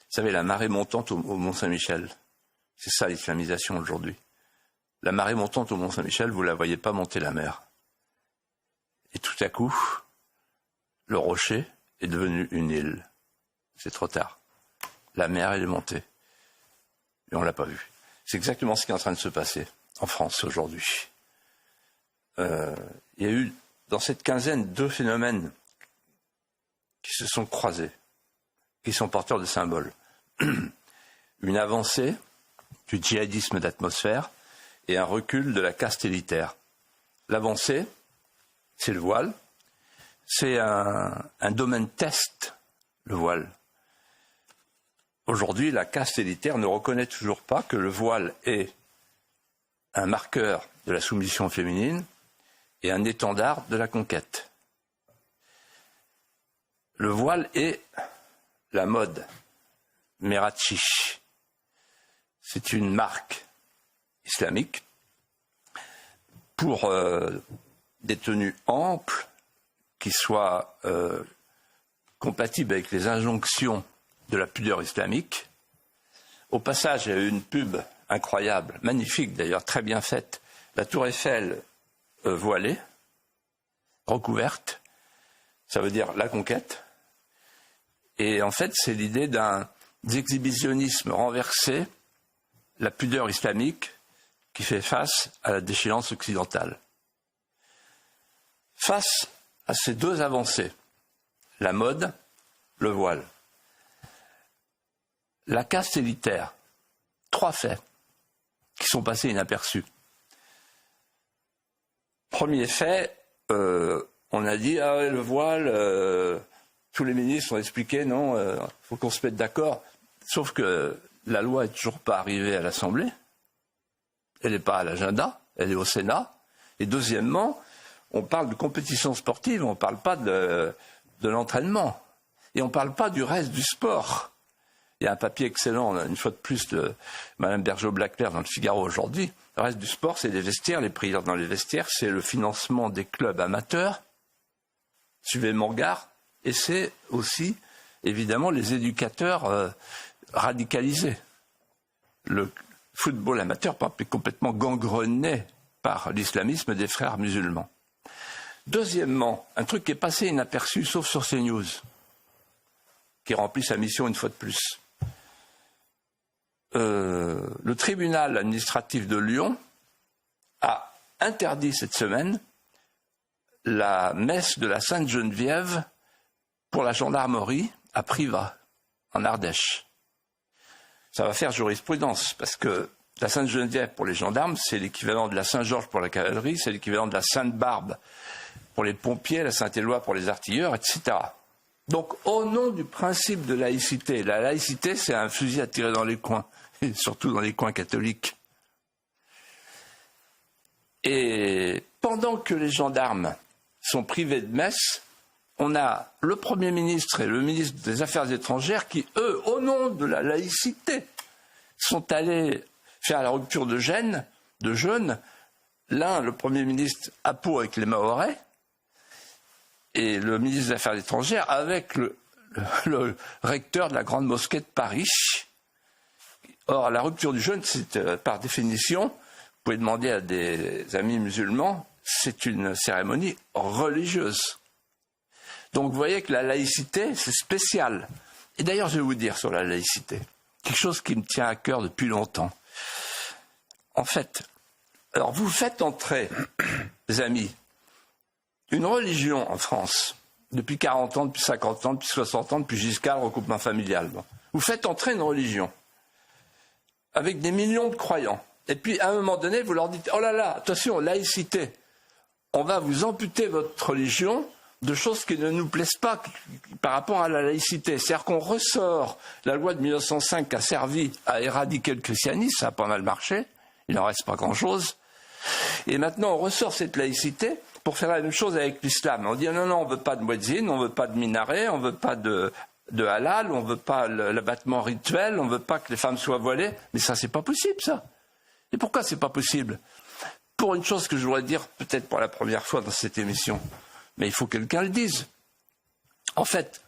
savez, la marée montante au Mont-Saint-Michel, c'est ça l'islamisation aujourd'hui. La marée montante au Mont-Saint-Michel, vous ne la voyez pas monter la mer. Et tout à coup, le rocher est devenu une île. C'est trop tard. La mer, elle est montée. Et on ne l'a pas vue. C'est exactement ce qui est en train de se passer en France aujourd'hui. Il y a eu, dans cette quinzaine, 2 phénomènes qui se sont croisés, qui sont porteurs de symboles. Une avancée du djihadisme d'atmosphère et un recul de la caste élitaire. L'avancée, c'est le voile. C'est un domaine test, le voile. Aujourd'hui, la caste élitaire ne reconnaît toujours pas que le voile est un marqueur de la soumission féminine et un étendard de la conquête. Le voile est la mode, Merachi. C'est une marque islamique pour des tenues amples qui soient compatibles avec les injonctions de la pudeur islamique. Au passage, il y a eu une pub incroyable, magnifique d'ailleurs, très bien faite. La tour Eiffel voilée, recouverte, ça veut dire la conquête. Et en fait, c'est l'idée d'un exhibitionnisme renversé, la pudeur islamique qui fait face à la déchéance occidentale. Face à ces 2 avancées, la mode, le voile, la caste élitaire, 3 faits qui sont passés inaperçus. Premier fait, on a dit, ah ouais, le voile, tous les ministres ont expliqué, non, faut qu'on se mette d'accord. Sauf que la loi n'est toujours pas arrivée à l'Assemblée, elle n'est pas à l'agenda, elle est au Sénat. Et deuxièmement, on parle de compétition sportive, on ne parle pas de l'entraînement. Et on ne parle pas du reste du sport. Il y a un papier excellent, une fois de plus, de Mme Bergeau-Blaclair dans le Figaro aujourd'hui. Le reste du sport, c'est les vestiaires, les prières dans les vestiaires, c'est le financement des clubs amateurs, suivez mon regard, et c'est aussi, évidemment, les éducateurs radicalisés. Le football amateur est complètement gangrené par l'islamisme des frères musulmans. Deuxièmement, un truc qui est passé inaperçu, sauf sur CNews, qui remplit sa mission une fois de plus. Le tribunal administratif de Lyon a interdit cette semaine la messe de la Sainte Geneviève pour la gendarmerie à Privas, en Ardèche. Ça va faire jurisprudence, parce que la Sainte Geneviève pour les gendarmes, c'est l'équivalent de la Saint-Georges pour la cavalerie, c'est l'équivalent de la Sainte-Barbe pour les pompiers, la Saint-Éloi pour les artilleurs, etc. Donc, au nom du principe de laïcité, la laïcité, c'est un fusil à tirer dans les coins, et surtout dans les coins catholiques. Et pendant que les gendarmes sont privés de messe, on a le Premier ministre et le ministre des Affaires étrangères qui, eux, au nom de la laïcité, sont allés faire la rupture de jeûne. L'un, le Premier ministre, à Pau avec les Mahorais, et le ministre des Affaires étrangères avec le recteur de la Grande Mosquée de Paris. Or, la rupture du jeûne, c'est par définition, vous pouvez demander à des amis musulmans, c'est une cérémonie religieuse. Donc vous voyez que la laïcité, c'est spécial. Et d'ailleurs, je vais vous dire sur la laïcité, quelque chose qui me tient à cœur depuis longtemps. En fait, alors vous faites entrer, les amis, une religion en France, depuis 40 ans, depuis 50 ans, depuis 60 ans, depuis Giscard, le recoupement familial. Bon. Vous faites entrer une religion avec des millions de croyants. Et puis, à un moment donné, vous leur dites, oh là là, attention, laïcité, on va vous amputer votre religion de choses qui ne nous plaisent pas par rapport à la laïcité. C'est-à-dire qu'on ressort la loi de 1905 qui a servi à éradiquer le christianisme, ça a pas mal marché, il n'en reste pas grand-chose. Et maintenant, on ressort cette laïcité pour faire la même chose avec l'islam. On dit non, on ne veut pas de muezzin, on ne veut pas de minaret, on ne veut pas de halal, on ne veut pas l'abattement rituel, on ne veut pas que les femmes soient voilées. Mais ça, c'est pas possible, ça. Et pourquoi c'est pas possible ? Pour une chose que je voudrais dire, peut-être pour la première fois dans cette émission, mais il faut que quelqu'un le dise. En fait,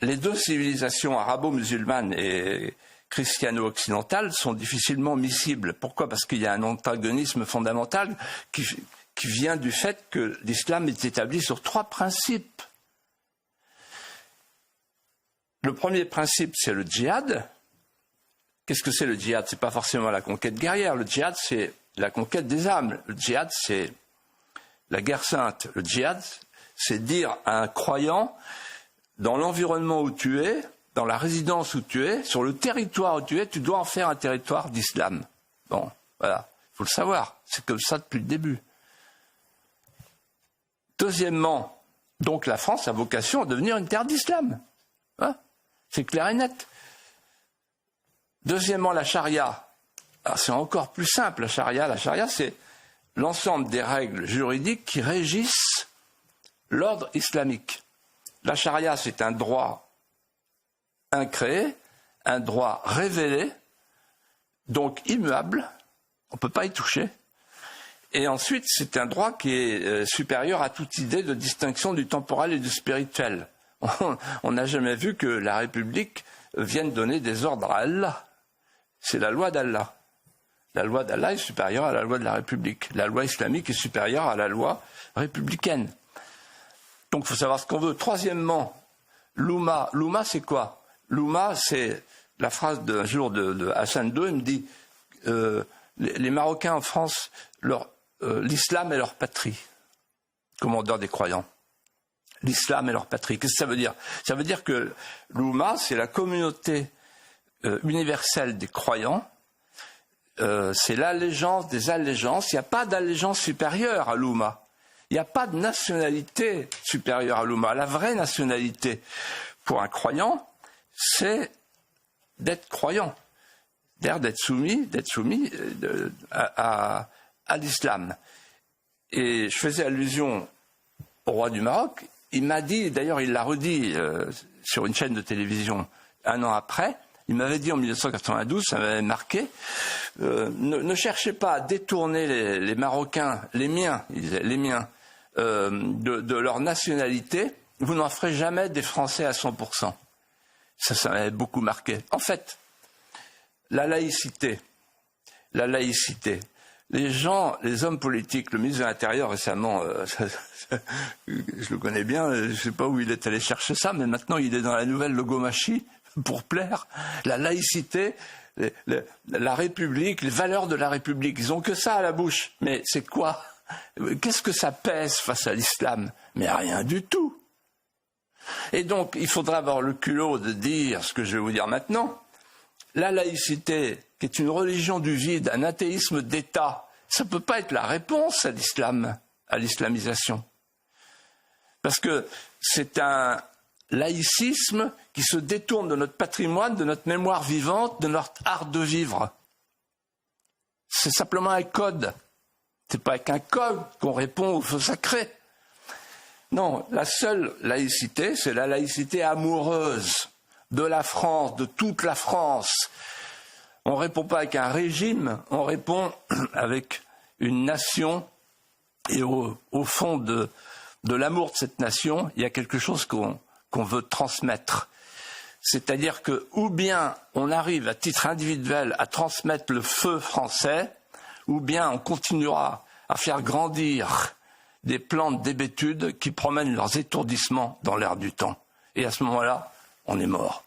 les deux civilisations arabo-musulmanes et christiano-occidentales sont difficilement miscibles. Pourquoi ? Parce qu'il y a un antagonisme fondamental qui vient du fait que l'islam est établi sur 3 principes. Le premier principe, c'est le djihad. Qu'est-ce que c'est le djihad ? C'est pas forcément la conquête guerrière. Le djihad, c'est la conquête des âmes. Le djihad, c'est la guerre sainte. Le djihad, c'est dire à un croyant, dans l'environnement où tu es, dans la résidence où tu es, sur le territoire où tu es, tu dois en faire un territoire d'islam. Bon, voilà, il faut le savoir. C'est comme ça depuis le début. Deuxièmement, donc la France a vocation à devenir une terre d'islam. Hein ? C'est clair et net. Deuxièmement, la charia. Alors, c'est encore plus simple, la charia, c'est l'ensemble des règles juridiques qui régissent l'ordre islamique. La charia, c'est un droit incréé, un droit révélé, donc immuable, on ne peut pas y toucher. Et ensuite, c'est un droit qui est supérieur à toute idée de distinction du temporel et du spirituel. On n'a jamais vu que la République vienne donner des ordres à Allah. C'est la loi d'Allah. La loi d'Allah est supérieure à la loi de la République. La loi islamique est supérieure à la loi républicaine. Donc il faut savoir ce qu'on veut. Troisièmement, l'Oumma. L'Oumma, c'est quoi ? L'Oumma, c'est la phrase d'un jour de Hassan II, il me dit les Marocains en France, l'islam est leur patrie. Commandeur des croyants. L'islam est leur patrie. Qu'est-ce que ça veut dire ? Ça veut dire que l'Oumma, c'est la communauté universelle des croyants. C'est l'allégeance des allégeances. Il n'y a pas d'allégeance supérieure à l'Oumma. Il n'y a pas de nationalité supérieure à l'Oumma. La vraie nationalité pour un croyant, c'est d'être croyant, d'être soumis à l'islam. Et je faisais allusion au roi du Maroc. Il m'a dit, d'ailleurs il l'a redit sur une chaîne de télévision un an après, il m'avait dit en 1992, ça m'avait marqué, ne cherchez pas à détourner les Marocains, les miens, il disait, les miens, de leur nationalité, vous n'en ferez jamais des Français à 100%. Ça m'avait beaucoup marqué. En fait, la laïcité, les hommes politiques, le ministre de l'Intérieur récemment, je le connais bien, je ne sais pas où il est allé chercher ça, mais maintenant il est dans la nouvelle logomachie pour plaire. La laïcité, la République, les valeurs de la République, ils ont que ça à la bouche. Mais c'est quoi ? Qu'est-ce que ça pèse face à l'islam ? Mais rien du tout. Et donc, il faudra avoir le culot de dire ce que je vais vous dire maintenant. La laïcité, qui est une religion du vide, un athéisme d'État, ça ne peut pas être la réponse à l'islam, à l'islamisation. Parce que c'est un laïcisme qui se détourne de notre patrimoine, de notre mémoire vivante, de notre art de vivre. C'est simplement un code. C'est pas avec un code qu'on répond au feu sacré. Non, la seule laïcité, c'est la laïcité amoureuse de la France, de toute la France. On ne répond pas avec un régime, on répond avec une nation. Et au fond de l'amour de cette nation, il y a quelque chose qu'on veut transmettre. C'est-à-dire que, ou bien on arrive à titre individuel à transmettre le feu français, ou bien on continuera à faire grandir des plantes d'hébétude qui promènent leurs étourdissements dans l'air du temps. Et à ce moment-là, on est mort.